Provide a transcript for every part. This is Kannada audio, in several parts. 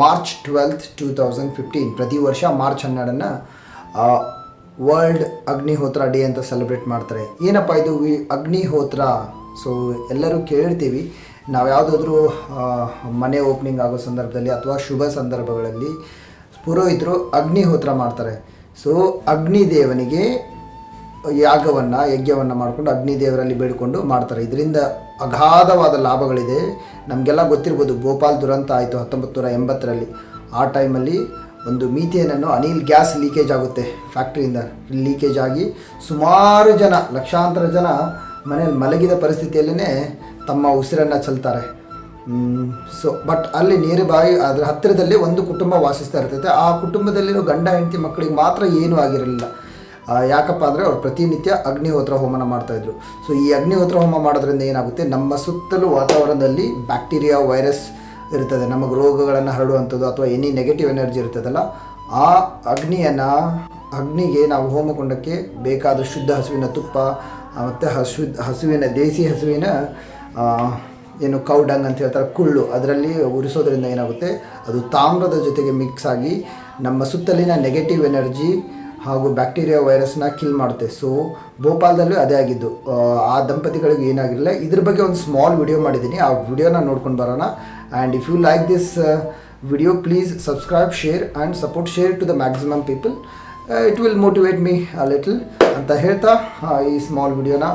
ಮಾರ್ಚ್ 12th 2015 ಪ್ರತಿ ವರ್ಷ ಮಾರ್ಚ್ 12ನ ವರ್ಲ್ಡ್ ಅಗ್ನಿಹೋತ್ರ ಡೇ ಅಂತ ಸೆಲೆಬ್ರೇಟ್ ಮಾಡ್ತಾರೆ. ಏನಪ್ಪ ಇದು ಅಗ್ನಿಹೋತ್ರ? ಸೊ ಎಲ್ಲರೂ ಕೇಳಿರ್ತೀವಿ, ನಾವು ಯಾವುದಾದ್ರೂ ಮನೆ ಓಪನಿಂಗ್ ಆಗೋ ಸಂದರ್ಭದಲ್ಲಿ ಅಥವಾ ಶುಭ ಸಂದರ್ಭಗಳಲ್ಲಿ ಪುರೋಹಿತರು ಅಗ್ನಿಹೋತ್ರ ಮಾಡ್ತಾರೆ. ಸೊ ಅಗ್ನಿದೇವನಿಗೆ ಯಜ್ಞವನ್ನು ಮಾಡಿಕೊಂಡು ಅಗ್ನಿದೇವರಲ್ಲಿ ಬೇಡಿಕೊಂಡು ಮಾಡ್ತಾರೆ. ಇದರಿಂದ ಅಗಾಧವಾದ ಲಾಭಗಳಿದೆ. ನಮಗೆಲ್ಲ ಗೊತ್ತಿರ್ಬೋದು, ಭೋಪಾಲ್ ದುರಂತ ಆಯಿತು 1980ರಲ್ಲಿ. ಆ ಟೈಮಲ್ಲಿ ಒಂದು ಮೀಥೇನನ್ನು ಅನಿಲ್ ಗ್ಯಾಸ್ ಲೀಕೇಜ್ ಆಗುತ್ತೆ, ಫ್ಯಾಕ್ಟ್ರಿಯಿಂದ ಲೀಕೇಜ್ ಆಗಿ ಸುಮಾರು ಜನ, ಲಕ್ಷಾಂತರ ಜನ ಮನೆಯಲ್ಲಿ ಮಲಗಿದ ಪರಿಸ್ಥಿತಿಯಲ್ಲೇ ತಮ್ಮ ಉಸಿರನ್ನು ಚೆಲ್ತಾರೆ. ಸೊ ಬಟ್ ಅಲ್ಲಿ ನೇರಬಾಯಿ ಅದರ ಹತ್ತಿರದಲ್ಲಿ ಒಂದು ಕುಟುಂಬ ವಾಸಿಸ್ತಾ ಇರ್ತೈತೆ. ಆ ಕುಟುಂಬದಲ್ಲಿರೋ ಗಂಡ ಹೆಂಡತಿ ಮಕ್ಕಳಿಗೆ ಮಾತ್ರ ಏನೂ ಆಗಿರಲಿಲ್ಲ. ಯಾಕಪ್ಪ ಅಂದರೆ ಅವ್ರು ಪ್ರತಿನಿತ್ಯ ಅಗ್ನಿಹೋತ್ರ ಹೋಮನ ಮಾಡ್ತಾಯಿದ್ರು. ಸೊ ಈ ಅಗ್ನಿಹೋತ್ರ ಹೋಮ ಮಾಡೋದ್ರಿಂದ ಏನಾಗುತ್ತೆ, ನಮ್ಮ ಸುತ್ತಲೂ ವಾತಾವರಣದಲ್ಲಿ ಬ್ಯಾಕ್ಟೀರಿಯಾ, ವೈರಸ್ ಇರ್ತದೆ, ನಮಗೆ ರೋಗಗಳನ್ನು ಹರಡುವಂಥದ್ದು ಅಥವಾ ಎನಿ ನೆಗೆಟಿವ್ ಎನರ್ಜಿ ಇರ್ತದಲ್ಲ, ಆ ಅಗ್ನಿಗೆ ನಾವು ಹೋಮಕೊಂಡಕ್ಕೆ ಬೇಕಾದ ಶುದ್ಧ ಹಸುವಿನ ತುಪ್ಪ ಮತ್ತು ಹಸುವಿನ ದೇಸಿ ಹಸುವಿನ ಏನು ಕೌಡಂಗ್ ಅಂತ ಹೇಳ್ತಾರೆ, ಕುಳ್ಳು, ಅದರಲ್ಲಿ ಉರಿಸೋದ್ರಿಂದ ಏನಾಗುತ್ತೆ, ಅದು ತಾಮ್ರದ ಜೊತೆಗೆ ಮಿಕ್ಸ್ ಆಗಿ ನಮ್ಮ ಸುತ್ತಲಿನ ನೆಗೆಟಿವ್ ಎನರ್ಜಿ ಹಾಗೂ ಬ್ಯಾಕ್ಟೀರಿಯಾ ವೈರಸ್ನ ಕಿಲ್ ಮಾಡುತ್ತೆ. ಸೊ ಭೋಪಾಲ್ದಲ್ಲೂ ಅದೇ ಆಗಿದ್ದು. ಆ ದಂಪತಿಗಳಿಗೆ ಏನಾಗಿರಲಿಲ್ಲ. ಇದ್ರ ಬಗ್ಗೆ ಒಂದು ಸ್ಮಾಲ್ ವಿಡಿಯೋ ಮಾಡಿದ್ದೀನಿ, ಆ ವಿಡಿಯೋನ ನೋಡ್ಕೊಂಡು ಬರೋಣ. And if you like this video, please subscribe, share and support. Share to the maximum people. It will motivate me a little ಅಂತ ಹೇಳ್ತಾ ಈ ಸ್ಮಾಲ್ ವಿಡಿಯೋನ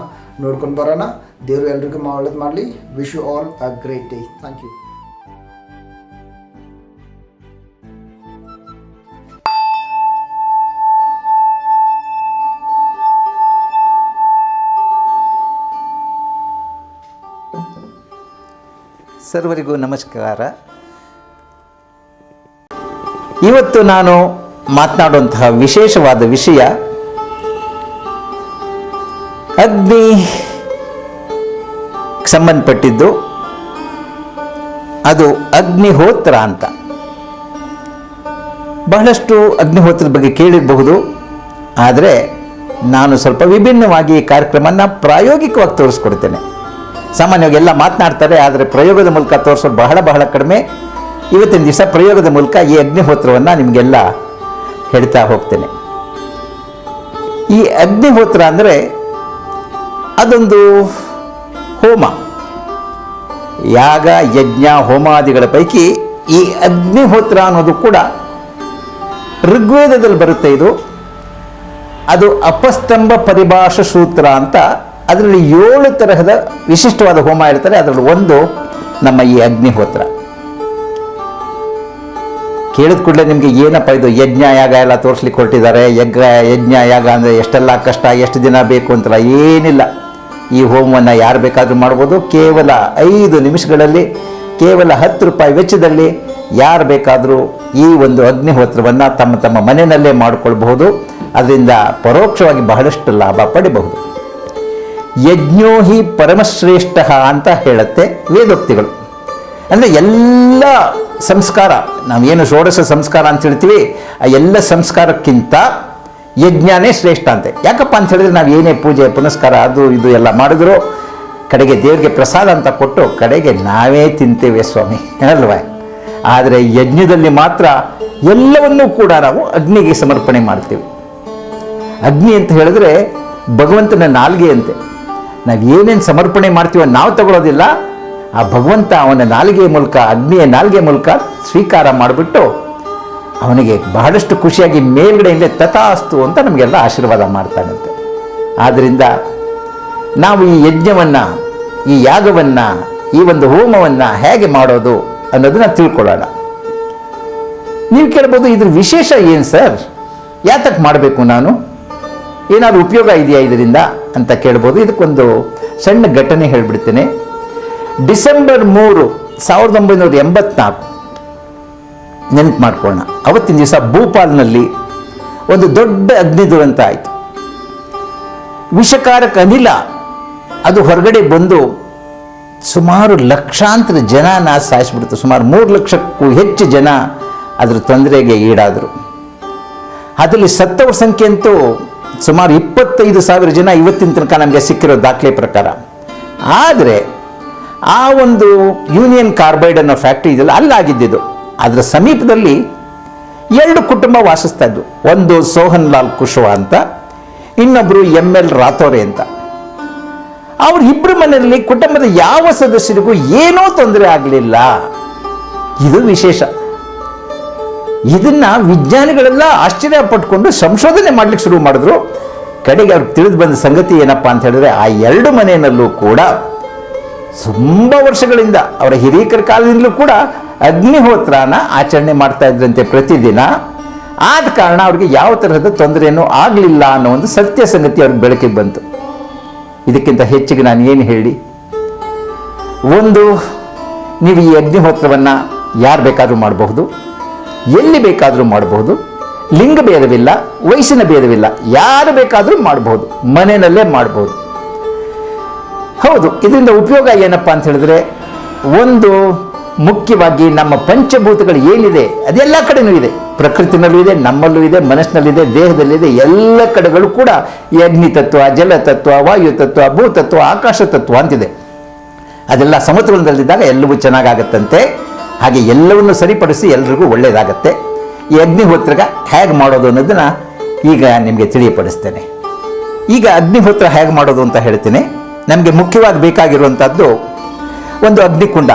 ನೋಡ್ಕೊಂಡು ಬರೋಣ. ದೇವರು ಎಲ್ರಿಗೂ ಒಳ್ಳೇದು ಮಾಡಲಿ. Wish you all a great day. Thank you. ಸರ್ವರಿಗೂ ನಮಸ್ಕಾರ. ಇವತ್ತು ನಾನು ಮಾತನಾಡುವಂತಹ ವಿಶೇಷವಾದ ವಿಷಯ ಅಗ್ನಿ ಸಂಬಂಧಪಟ್ಟಿದ್ದು. ಅದು ಅಗ್ನಿಹೋತ್ರ ಅಂತ. ಬಹಳಷ್ಟು ಅಗ್ನಿಹೋತ್ರದ ಬಗ್ಗೆ ಕೇಳಿರಬಹುದು, ಆದರೆ ನಾನು ಸ್ವಲ್ಪ ವಿಭಿನ್ನವಾಗಿ ಈ ಕಾರ್ಯಕ್ರಮವನ್ನು ಪ್ರಾಯೋಗಿಕವಾಗಿ ತೋರಿಸ್ಕೊಡ್ತೇನೆ. ಸಾಮಾನ್ಯವಾಗಿ ಎಲ್ಲ ಮಾತನಾಡ್ತಾರೆ, ಆದರೆ ಪ್ರಯೋಗದ ಮೂಲಕ ತೋರಿಸೋದು ಬಹಳ ಕಡಿಮೆ. ಇವತ್ತಿನ ದಿವಸ ಪ್ರಯೋಗದ ಮೂಲಕ ಈ ಅಗ್ನಿಹೋತ್ರವನ್ನು ನಿಮಗೆಲ್ಲ ಹೇಳ್ತಾ ಹೋಗ್ತೇನೆ. ಈ ಅಗ್ನಿಹೋತ್ರ ಅಂದರೆ ಅದೊಂದು ಹೋಮ, ಯಾಗ, ಯಜ್ಞ, ಹೋಮಾದಿಗಳ ಪೈಕಿ ಈ ಅಗ್ನಿಹೋತ್ರ ಅನ್ನೋದು ಕೂಡ ಋಗ್ವೇದದಲ್ಲಿ ಬರುತ್ತೆ. ಅದು ಅಪಸ್ತಂಭ ಪರಿಭಾಷ ಸೂತ್ರ ಅಂತ. ಅದರಲ್ಲಿ 7 ತರಹದ ವಿಶಿಷ್ಟವಾದ ಹೋಮ ಇರ್ತಾರೆ. ಅದರಲ್ಲಿ ಒಂದು ನಮ್ಮ ಈ ಅಗ್ನಿಹೋತ್ರ. ಕೇಳಿದ ಕೂಡಲೇ ನಿಮಗೆ ಏನಪ್ಪ ಇದು ಯಜ್ಞ ಯಾಗ ಎಲ್ಲ ತೋರಿಸ್ಲಿಕ್ಕೆ ಹೊರಟಿದ್ದಾರೆ, ಯಜ್ಞ ಯಾಗ ಅಂದರೆ ಎಷ್ಟೆಲ್ಲ ಕಷ್ಟ, ಎಷ್ಟು ದಿನ ಬೇಕು ಅಂತಲ್ಲ. ಏನಿಲ್ಲ, ಈ ಹೋಮವನ್ನು ಯಾರು ಬೇಕಾದರೂ ಮಾಡ್ಬೋದು. ಕೇವಲ 5 ನಿಮಿಷಗಳಲ್ಲಿ, ಕೇವಲ 10 ರೂಪಾಯಿ ವೆಚ್ಚದಲ್ಲಿ ಯಾರು ಬೇಕಾದರೂ ಈ ಒಂದು ಅಗ್ನಿಹೋತ್ರವನ್ನು ತಮ್ಮ ಮನೆಯಲ್ಲೇ ಮಾಡಿಕೊಳ್ಬಹುದು. ಅದರಿಂದ ಪರೋಕ್ಷವಾಗಿ ಬಹಳಷ್ಟು ಲಾಭ ಪಡಿಬಹುದು. ಯಜ್ಞೋ ಹಿ ಪರಮಶ್ರೇಷ್ಠ ಅಂತ ಹೇಳುತ್ತೆ ವೇದೋಕ್ತಿಗಳು. ಅಂದರೆ ಎಲ್ಲ ಸಂಸ್ಕಾರ, ನಾವೇನು ಷೋಡಶ ಸಂಸ್ಕಾರ ಅಂತ ಹೇಳ್ತೀವಿ, ಆ ಎಲ್ಲ ಸಂಸ್ಕಾರಕ್ಕಿಂತ ಯಜ್ಞನೇ ಶ್ರೇಷ್ಠ ಅಂತೆ. ಯಾಕಪ್ಪ ಅಂತ ಹೇಳಿದ್ರೆ, ನಾವು ಏನೇ ಪೂಜೆ ಪುನಸ್ಕಾರ ಅದು ಇದು ಎಲ್ಲ ಮಾಡಿದ್ರು ಕಡೆಗೆ ದೇವರಿಗೆ ಪ್ರಸಾದ ಅಂತ ಕೊಟ್ಟು ಕಡೆಗೆ ನಾವೇ ತಿಂತೇವೆ ಸ್ವಾಮಿ ಅಲ್ವಾ. ಆದರೆ ಯಜ್ಞದಲ್ಲಿ ಮಾತ್ರ ಎಲ್ಲವನ್ನೂ ಕೂಡ ನಾವು ಅಗ್ನಿಗೆ ಸಮರ್ಪಣೆ ಮಾಡ್ತೀವಿ. ಅಗ್ನಿ ಅಂತ ಹೇಳಿದ್ರೆ ಭಗವಂತನ ನಾಲ್ಗೆ ಅಂತೆ. ನಾವು ಏನೇನು ಸಮರ್ಪಣೆ ಮಾಡ್ತೀವೋ ನಾವು ತಗೊಳ್ಳೋದಿಲ್ಲ, ಆ ಭಗವಂತ ಅವನ ನಾಲಿಗೆ ಮೂಲಕ, ಅಗ್ನಿಯ ನಾಲಿಗೆ ಮೂಲಕ ಸ್ವೀಕಾರ ಮಾಡಿಬಿಟ್ಟು ಅವನಿಗೆ ಬಹಳಷ್ಟು ಖುಷಿಯಾಗಿ ಮೇಲ್ಗಡೆಯಿಂದ ತಥಾಸ್ತು ಅಂತ ನಮಗೆಲ್ಲ ಆಶೀರ್ವಾದ ಮಾಡ್ತಾನಂತೆ. ಆದ್ದರಿಂದ ನಾವು ಈ ಯಜ್ಞವನ್ನು, ಈ ಯಾಗವನ್ನು, ಈ ಒಂದು ಹೋಮವನ್ನು ಹೇಗೆ ಮಾಡೋದು ಅನ್ನೋದನ್ನ ತಿಳ್ಕೊಳ್ಳೋಣ. ನೀವು ಕೇಳ್ಬೋದು, ಇದ್ರ ವಿಶೇಷ ಏನು ಸರ್, ಯಾತಕ್ಕೆ ಮಾಡಬೇಕು, ನಾನು ಏನಾದರೂ ಉಪಯೋಗ ಇದೆಯಾ ಇದರಿಂದ ಅಂತ ಕೇಳ್ಬೋದು. ಇದಕ್ಕೊಂದು ಸಣ್ಣ ಘಟನೆ ಹೇಳಿಬಿಡ್ತೇನೆ. ಡಿಸೆಂಬರ್ 3, 1984 ನೆನಪು ಮಾಡ್ಕೊಳ್ಳೋಣ. ಅವತ್ತಿನ ದಿವಸ ಭೂಪಾಲ್ನಲ್ಲಿ ಒಂದು ದೊಡ್ಡ ಅಗ್ನಿ ದುರಂತ ಆಯಿತು. ವಿಷಕಾರಕ ಅನಿಲ ಅದು ಹೊರಗಡೆ ಬಂದು ಸುಮಾರು ಲಕ್ಷಾಂತರ ಜನನ ಸಾಯಿಸ್ಬಿಡ್ತು. ಸುಮಾರು 3 ಲಕ್ಷಕ್ಕೂ ಹೆಚ್ಚು ಜನ ಅದರ ತೊಂದರೆಗೆ ಈಡಾದರು. ಅದರಲ್ಲಿ ಸತ್ತವರ ಸಂಖ್ಯೆ ಅಂತೂ ಸುಮಾರು 25,000 ಜನ ಇವತ್ತಿನ ತನಕ ನಮಗೆ ಸಿಕ್ಕಿರೋ ದಾಖಲೆ ಪ್ರಕಾರ. ಆದರೆ ಆ ಒಂದು ಯೂನಿಯನ್ ಕಾರ್ಬೈಡ್ ಅನ್ನೋ ಫ್ಯಾಕ್ಟ್ರಿ ಇದೆಯಲ್ಲ, ಅಲ್ಲಾಗಿದ್ದು. ಅದರ ಸಮೀಪದಲ್ಲಿ 2 ಕುಟುಂಬ ವಾಸಿಸ್ತಾ ಇದ್ವು. ಒಂದು ಸೋಹನ್ ಲಾಲ್ ಕುಶ್ವಾ ಅಂತ, ಇನ್ನೊಬ್ಬರು ML ರಾಥೋರೆ ಅಂತ. ಅವರಿಬ್ಬರ ಮನೆಯಲ್ಲಿ ಕುಟುಂಬದ ಯಾವ ಸದಸ್ಯರಿಗೂ ಏನೂ ತೊಂದರೆ ಆಗಲಿಲ್ಲ. ಇದು ವಿಶೇಷ. ಇದನ್ನ ವಿಜ್ಞಾನಿಗಳೆಲ್ಲ ಆಶ್ಚರ್ಯ ಪಟ್ಕೊಂಡು ಸಂಶೋಧನೆ ಮಾಡ್ಲಿಕ್ಕೆ ಶುರು ಮಾಡಿದ್ರು. ಕಡೆಗೆ ಅವ್ರಿಗೆ ತಿಳಿದು ಬಂದ ಸಂಗತಿ ಏನಪ್ಪಾ ಅಂತ ಹೇಳಿದ್ರೆ, ಆ 2 ಮನೆಯಲ್ಲೂ ಕೂಡ ತುಂಬ ವರ್ಷಗಳಿಂದ ಅವರ ಹಿರೀಕರ ಕಾಲದಿಂದಲೂ ಕೂಡ ಅಗ್ನಿಹೋತ್ರನ ಆಚರಣೆ ಮಾಡ್ತಾ ಇದ್ರಂತೆ ಪ್ರತಿದಿನ. ಆದ ಕಾರಣ ಅವ್ರಿಗೆ ಯಾವ ತರಹದ ತೊಂದರೆಯೂ ಆಗಲಿಲ್ಲ ಅನ್ನೋ ಒಂದು ಸತ್ಯ ಸಂಗತಿ ಅವ್ರಿಗೆ ಬೆಳಕಿಗೆ ಬಂತು. ಇದಕ್ಕಿಂತ ಹೆಚ್ಚಿಗೆ ನಾನು ಏನು ಹೇಳಿ, ಒಂದು, ನೀವು ಈ ಅಗ್ನಿಹೋತ್ರವನ್ನು ಯಾರು ಬೇಕಾದರೂ ಮಾಡಬಹುದು, ಎಲ್ಲಿ ಬೇಕಾದರೂ ಮಾಡಬಹುದು, ಲಿಂಗ ಭೇದವಿಲ್ಲ, ವಯಸ್ಸಿನ ಭೇದವಿಲ್ಲ, ಯಾರು ಬೇಕಾದರೂ ಮಾಡಬಹುದು, ಮನೆಯಲ್ಲೇ ಮಾಡಬಹುದು. ಹೌದು, ಇದರಿಂದ ಉಪಯೋಗ ಏನಪ್ಪ ಅಂತ ಹೇಳಿದ್ರೆ, ಒಂದು ಮುಖ್ಯವಾಗಿ ನಮ್ಮ ಪಂಚಭೂತಗಳು ಏನಿದೆ ಅದೆಲ್ಲ ಕಡೆನೂ ಇದೆ. ಪ್ರಕೃತಿನಲ್ಲೂ ಇದೆ, ನಮ್ಮಲ್ಲೂ ಇದೆ, ಮನಸ್ಸಿನಲ್ಲಿದೆ, ದೇಹದಲ್ಲಿದೆ. ಎಲ್ಲ ಕಡೆಗಳು ಕೂಡ ಈ ಅಗ್ನಿ ತತ್ವ, ಜಲ ತತ್ವ, ವಾಯು ತತ್ವ, ಭೂತತ್ವ, ಆಕಾಶ ತತ್ವ ಅಂತಿದೆ. ಅದೆಲ್ಲ ಸಮತೋಲನದಲ್ಲಿದ್ದಾಗ ಎಲ್ಲವೂ ಚೆನ್ನಾಗಾಗತ್ತಂತೆ. ಹಾಗೆ ಎಲ್ಲವನ್ನು ಸರಿಪಡಿಸಿ ಎಲ್ರಿಗೂ ಒಳ್ಳೆಯದಾಗತ್ತೆ. ಈ ಅಗ್ನಿಹೋತ್ರಗ ಹೇಗೆ ಮಾಡೋದು ಅನ್ನೋದನ್ನ ಈಗ ನಿಮಗೆ ತಿಳಿಯಪಡಿಸ್ತೇನೆ. ಈಗ ಅಗ್ನಿಹೋತ್ರ ಹೇಗೆ ಮಾಡೋದು ಅಂತ ಹೇಳ್ತೀನಿ. ನಮಗೆ ಮುಖ್ಯವಾಗಿ ಬೇಕಾಗಿರುವಂಥದ್ದು ಒಂದು ಅಗ್ನಿಕುಂಡ,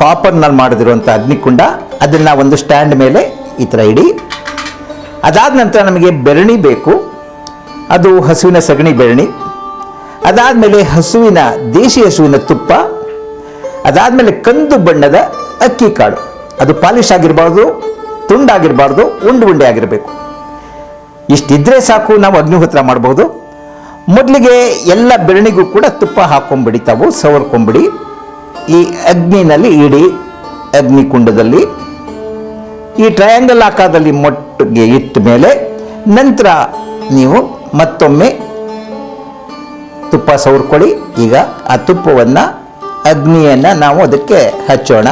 ಕಾಪರ್ನಲ್ಲಿ ಮಾಡಿದಿರುವಂಥ ಅಗ್ನಿಕುಂಡ. ಅದನ್ನು ಒಂದು ಸ್ಟ್ಯಾಂಡ್ ಮೇಲೆ ಈ ಥರ ಇಡಿ. ಅದಾದ ನಂತರ ನಮಗೆ ಬೆರಣಿ ಬೇಕು. ಅದು ಹಸುವಿನ ಸಗಣಿ ಬೆರಣಿ. ಅದಾದಮೇಲೆ ದೇಶಿ ಹಸುವಿನ ತುಪ್ಪ. ಅದಾದಮೇಲೆ ಕಂದು ಬಣ್ಣದ ಅಕ್ಕಿ ಕಾಳು. ಅದು ಪಾಲಿಶ್ ಆಗಿರಬಾರ್ದು, ತುಂಡಾಗಿರಬಾರ್ದು, ಉಂಡೆ ಆಗಿರಬೇಕು. ಇಷ್ಟಿದ್ರೆ ಸಾಕು, ನಾವು ಅಗ್ನಿಹೋತ್ರ ಮಾಡಬಹುದು. ಮೊದಲಿಗೆ ಎಲ್ಲ ಬೆರಣಿಗೂ ಕೂಡ ತುಪ್ಪ ಹಾಕೊಂಡ್ಬಿಡಿ, ತಾವು ಸವರ್ಕೊಂಬಿಡಿ. ಈ ಅಗ್ನಿನಲ್ಲಿ ಇಡಿ. ಅಗ್ನಿಕುಂಡದಲ್ಲಿ ಈ ಟ್ರಯಾಂಗಲ್ ಆಕಾರದಲ್ಲಿ ಮೊಟ್ಟಿಗೆ ಇಟ್ಟ ಮೇಲೆ ನಂತರ ನೀವು ಮತ್ತೊಮ್ಮೆ ತುಪ್ಪ ಸವರ್ಕೊಳ್ಳಿ. ಈಗ ಆ ತುಪ್ಪವನ್ನು, ಅಗ್ನಿಯನ್ನು ನಾವು ಅದಕ್ಕೆ ಹಚ್ಚೋಣ.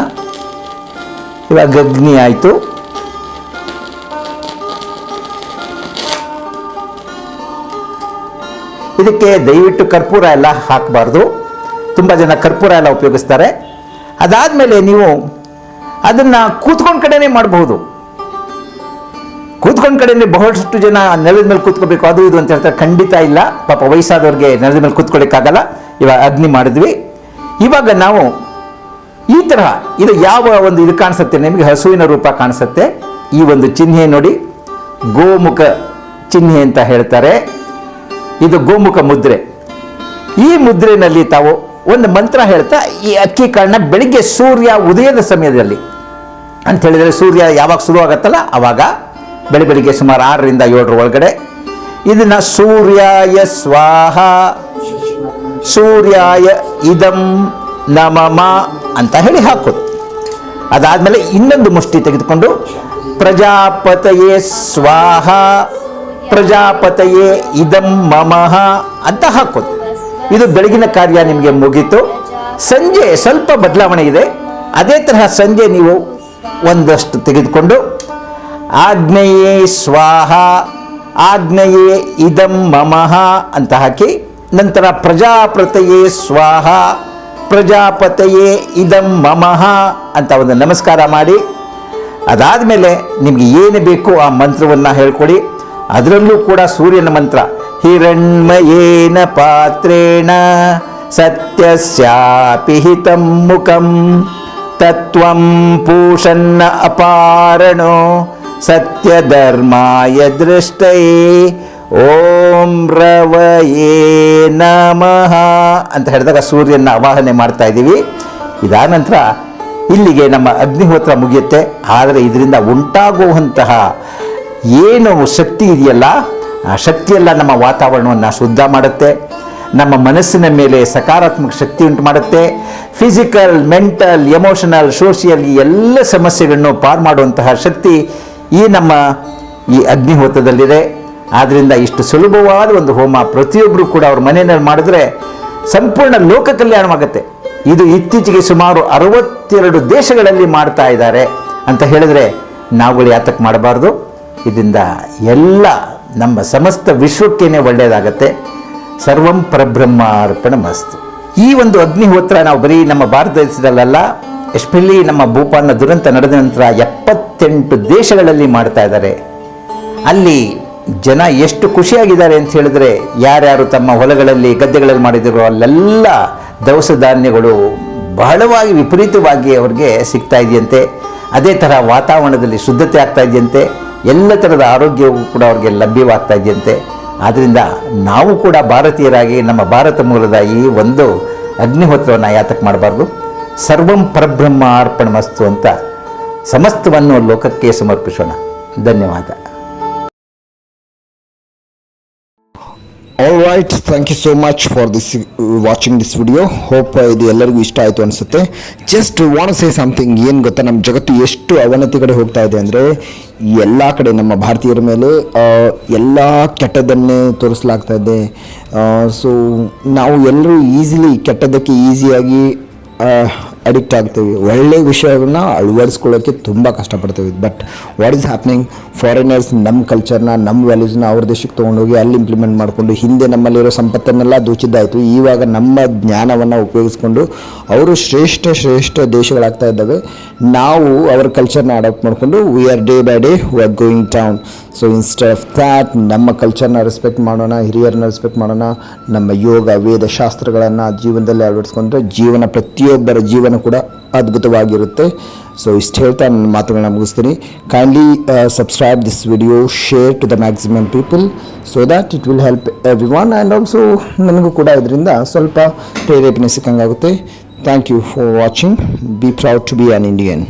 ಇವಾಗ ಅಗ್ನಿ ಆಯಿತು. ಇದಕ್ಕೆ ದಯವಿಟ್ಟು ಕರ್ಪೂರ ಎಲ್ಲ ಹಾಕಬಾರ್ದು. ತುಂಬ ಜನ ಕರ್ಪೂರ ಎಲ್ಲ ಉಪಯೋಗಿಸ್ತಾರೆ. ಅದಾದಮೇಲೆ ನೀವು ಅದನ್ನು ಕೂತ್ಕೊಂಡ ಕಡೆನೇ ಮಾಡಬಹುದು. ಕೂತ್ಕೊಂಡ ಕಡೆನೇ ಬಹಳಷ್ಟು ಜನ ನೆಲದ ಮೇಲೆ ಕೂತ್ಕೋಬೇಕು, ಅದು ಇದು ಅಂತ ಹೇಳ್ತಾರೆ. ಖಂಡಿತ ಇಲ್ಲ, ಪಾಪ ವಯಸ್ಸಾದವ್ರಿಗೆ ನೆಲದ ಮೇಲೆ ಕೂತ್ಕೊಳ್ಳಿಕ್ಕಾಗಲ್ಲ. ಇವಾಗ ಅಗ್ನಿ ಮಾಡಿದ್ವಿ. ಇವಾಗ ನಾವು ಈ ತರಹ, ಇದು ಯಾವ ಒಂದು ಇದು ಕಾಣಿಸುತ್ತೆ ನಿಮಗೆ, ಹಸುವಿನ ರೂಪ ಕಾಣಿಸುತ್ತೆ. ಈ ಒಂದು ಚಿಹ್ನೆ ನೋಡಿ, ಗೋಮುಖ ಚಿಹ್ನೆ ಅಂತ ಹೇಳ್ತಾರೆ. ಇದು ಗೋಮುಖ ಮುದ್ರೆ. ಈ ಮುದ್ರೆನಲ್ಲಿ ತಾವು ಒಂದು ಮಂತ್ರ ಹೇಳ್ತಾ ಈ ಅಕ್ಕಿ ಕಾಳನ್ನ ಬೆಳಿಗ್ಗೆ ಸೂರ್ಯ ಉದಯದ ಸಮಯದಲ್ಲಿ ಅಂತ ಹೇಳಿದರೆ, ಸೂರ್ಯ ಯಾವಾಗ ಶುರು ಆಗತ್ತಲ್ಲ ಆವಾಗ ಬೆಳಿಗ್ಗೆ ಸುಮಾರು 6ರಿಂದ 7 ಒಳಗಡೆ ಇದನ್ನ ಸೂರ್ಯಾಯ ಸ್ವಾಹ, ಸೂರ್ಯಾಯ ಇದಂ ನಮಮ ಅಂತ ಹೇಳಿ ಹಾಕೋದು. ಅದಾದಮೇಲೆ ಇನ್ನೊಂದು ಮುಷ್ಟಿ ತೆಗೆದುಕೊಂಡು ಪ್ರಜಾಪತಯೇ ಸ್ವಾಹ, ಪ್ರಜಾಪತಯೇ ಇದಂ ಮಮಃ ಅಂತ ಹಾಕೋದು. ಇದು ಬೆಳಗಿನ ಕಾರ್ಯ ನಿಮಗೆ ಮುಗೀತು. ಸಂಜೆ ಸ್ವಲ್ಪ ಬದಲಾವಣೆ ಇದೆ. ಅದೇ ತರಹ ಸಂಜೆ ನೀವು ಒಂದಷ್ಟು ತೆಗೆದುಕೊಂಡು ಆಗ್ನೇಯೇ ಸ್ವಾಹ, ಆಗ್ನೇಯೇ ಇದಂ ಮಮಃ ಅಂತ ಹಾಕಿ, ನಂತರ ಪ್ರಜಾಪತಯೇ ಸ್ವಾಹ, ಪ್ರಜಾಪತಯೇ ಇದಂ ಮಮಃ ಅಂತ ಒಂದು ನಮಸ್ಕಾರ ಮಾಡಿ, ಅದಾದಮೇಲೆ ನಿಮಗೆ ಏನು ಬೇಕು ಆ ಮಂತ್ರವನ್ನು ಹೇಳ್ಕೊಡಿ. ಅದರಲ್ಲೂ ಕೂಡ ಸೂರ್ಯನ ಮಂತ್ರ, ಹಿರಣ್ಮಯೇನ ಪಾತ್ರೇಣ ಸತ್ಯಸ್ಯಾಪಿ ಹಿತಂ ಮುಖಂ ತತ್ವಂ ಪೂಷನ್ನ ಅಪಾರಣೋ ಸತ್ಯಧರ್ಮಾಯ ದೃಷ್ಟಯೇ ಓಂ ರವಯೇ ನಮಃ ಅಂತ ಹೇಳಿದಾಗ ಸೂರ್ಯನ ಆವಾಹನೆ ಮಾಡ್ತಾ ಇದ್ದೀವಿ. ಇದಾದ ನಂತರ ಇಲ್ಲಿಗೆ ನಮ್ಮ ಅಗ್ನಿಹೋತ್ರ ಮುಗಿಯುತ್ತೆ. ಆದರೆ ಇದರಿಂದ ಉಂಟಾಗುವಂತಹ ಏನು ಶಕ್ತಿ ಇದೆಯಲ್ಲ, ಆ ಶಕ್ತಿಯೆಲ್ಲ ನಮ್ಮ ವಾತಾವರಣವನ್ನು ಶುದ್ಧ ಮಾಡುತ್ತೆ, ನಮ್ಮ ಮನಸ್ಸಿನ ಮೇಲೆ ಸಕಾರಾತ್ಮಕ ಶಕ್ತಿ ಉಂಟು ಮಾಡುತ್ತೆ. ಫಿಸಿಕಲ್, ಮೆಂಟಲ್, ಎಮೋಷನಲ್, ಸೋಷಿಯಲ್ ಈ ಎಲ್ಲ ಸಮಸ್ಯೆಗಳನ್ನು ಪಾರು ಮಾಡುವಂತಹ ಶಕ್ತಿ ನಮ್ಮ ಈ ಅಗ್ನಿಹೋತ್ರದಲ್ಲಿದೆ. ಆದ್ದರಿಂದ ಇಷ್ಟು ಸುಲಭವಾದ ಒಂದು ಹೋಮ ಪ್ರತಿಯೊಬ್ಬರು ಕೂಡ ಅವ್ರ ಮನೆಯಲ್ಲಿ ಮಾಡಿದ್ರೆ ಸಂಪೂರ್ಣ ಲೋಕ ಕಲ್ಯಾಣವಾಗುತ್ತೆ. ಇದು ಇತ್ತೀಚೆಗೆ ಸುಮಾರು 62 ದೇಶಗಳಲ್ಲಿ ಮಾಡ್ತಾ ಇದ್ದಾರೆ ಅಂತ ಹೇಳಿದ್ರೆ ನಾವುಗಳು ಯಾತಕ್ಕೆ ಮಾಡಬಾರ್ದು? ಇದರಿಂದ ಎಲ್ಲ ನಮ್ಮ ಸಮಸ್ತ ವಿಶ್ವಕ್ಕೇನೆ ಒಳ್ಳೆಯದಾಗತ್ತೆ. ಸರ್ವಂ ಪರಬ್ರಹ್ಮಾರ್ಪಣಮಸ್ತು. ಈ ಒಂದು ಅಗ್ನಿಹೋತ್ರ ನಾವು ಬರೀ ನಮ್ಮ ಭಾರತ ದೇಶದಲ್ಲ, ಎಸ್ಪೆಷಲಿ ನಮ್ಮ ಭೂಪಾಲ್ನ ದುರಂತ ನಡೆದ ನಂತರ 78 ದೇಶಗಳಲ್ಲಿ ಮಾಡ್ತಾ ಇದ್ದಾರೆ. ಅಲ್ಲಿ ಜನ ಎಷ್ಟು ಖುಷಿಯಾಗಿದ್ದಾರೆ ಅಂತ ಹೇಳಿದ್ರೆ, ಯಾರ್ಯಾರು ತಮ್ಮ ಹೊಲಗಳಲ್ಲಿ ಗದ್ದೆಗಳಲ್ಲಿ ಮಾಡಿದಿರೋ ಅಲ್ಲೆಲ್ಲ ದವಸ ಧಾನ್ಯಗಳು ಬಹಳವಾಗಿ ವಿಪರೀತವಾಗಿ ಅವ್ರಿಗೆ ಸಿಗ್ತಾ ಇದೆಯಂತೆ. ಅದೇ ಥರ ವಾತಾವರಣದಲ್ಲಿ ಶುದ್ಧತೆ ಆಗ್ತಾ ಇದೆಯಂತೆ, ಎಲ್ಲ ಥರದ ಆರೋಗ್ಯವು ಕೂಡ ಅವ್ರಿಗೆ ಲಭ್ಯವಾಗ್ತಾ ಇದೆಯಂತೆ. ಆದ್ದರಿಂದ ನಾವು ಕೂಡ ಭಾರತೀಯರಾಗಿ ನಮ್ಮ ಭಾರತ ಮೂಲದ ಈ ಒಂದು ಅಗ್ನಿಹೋತ್ರವನ್ನು ಯಾತಕ್ಕೆ ಮಾಡಬಾರ್ದು? ಸರ್ವಂ ಪರಬ್ರಹ್ಮ ಅರ್ಪಣಮಸ್ತು ಅಂತ ಸಮಸ್ತವನ್ನು ಲೋಕಕ್ಕೆ ಸಮರ್ಪಿಸೋಣ. ಧನ್ಯವಾದ. All right, thank you so much for watching this video. Hope ಇದು ಎಲ್ಲರಿಗೂ ಇಷ್ಟ ಆಯಿತು ಅನಿಸುತ್ತೆ. Just want say something. ಏನು ಗೊತ್ತಾ, ನಮ್ಮ ಜಗತ್ತು ಎಷ್ಟು ಅವನತಿ ಕಡೆ ಹೋಗ್ತಾ ಇದೆ ಅಂದರೆ, ಎಲ್ಲ ಕಡೆ ನಮ್ಮ ಭಾರತೀಯರ ಮೇಲೆ ಎಲ್ಲ ಕೆಟ್ಟದ್ದನ್ನೇ ತೋರಿಸಲಾಗ್ತಾ ಇದೆ. ಸೊ ನಾವು ಎಲ್ಲರೂ ಈಸಿಲಿ ಕೆಟ್ಟದ್ದಕ್ಕೆ ಈಸಿಯಾಗಿ ಅಡಿಕ್ಟ್ ಆಗ್ತೀವಿ. ಒಳ್ಳೆಯ ವಿಷಯಗಳನ್ನ ಅಳವಡಿಸ್ಕೊಳ್ಳೋಕ್ಕೆ ತುಂಬ ಕಷ್ಟಪಡ್ತೀವಿ. But what is happening, foreigners ನಮ್ಮ ಕಲ್ಚರ್ನ, ನಮ್ಮ ವ್ಯಾಲ್ಯೂಸ್ನ ಅವ್ರ ದೇಶಕ್ಕೆ ತೊಗೊಂಡೋಗಿ ಅಲ್ಲಿ ಇಂಪ್ಲಿಮೆಂಟ್ ಮಾಡಿಕೊಂಡು, ಹಿಂದೆ ನಮ್ಮಲ್ಲಿರೋ ಸಂಪತ್ತನ್ನೆಲ್ಲ ದೋಚಿದ್ದಾಯಿತು. ಇವಾಗ ನಮ್ಮ ಜ್ಞಾನವನ್ನು ಉಪಯೋಗಿಸ್ಕೊಂಡು ಅವರು ಶ್ರೇಷ್ಠ ದೇಶಗಳಾಗ್ತಾ ಇದ್ದಾವೆ. ನಾವು ಅವರ ಕಲ್ಚರ್ನ ಅಡಾಪ್ಟ್ ಮಾಡಿಕೊಂಡು we are day by day we are going down. So instead of that ನಮ್ಮ ಕಲ್ಚರ್ನ ರೆಸ್ಪೆಕ್ಟ್ ಮಾಡೋಣ, ಹಿರಿಯರನ್ನ ರೆಸ್ಪೆಕ್ಟ್ ಮಾಡೋಣ, ನಮ್ಮ ಯೋಗ ವೇದ ಶಾಸ್ತ್ರಗಳನ್ನು ಜೀವನದಲ್ಲಿ ಅಳವಡಿಸ್ಕೊಂಡ್ರೆ ಜೀವನ, ಪ್ರತಿಯೊಬ್ಬರ ಜೀವನ ಕೂಡ ಅದ್ಭುತವಾಗಿರುತ್ತೆ. ಸೊ ಇಷ್ಟು ಹೇಳ್ತಾ ನನ್ನ ಮಾತುಗಳನ್ನ ಮುಗಿಸ್ತೀನಿ. Kindly subscribe this video, share to the maximum people so that it will help everyone. And also ನನಗೂ ಕೂಡ ಇದರಿಂದ ಸ್ವಲ್ಪ ಪ್ರೇರೇಪಣೆ ಸಿಕ್ಕಂಗಾಗುತ್ತೆ. Thank you for watching. Be proud to be an Indian.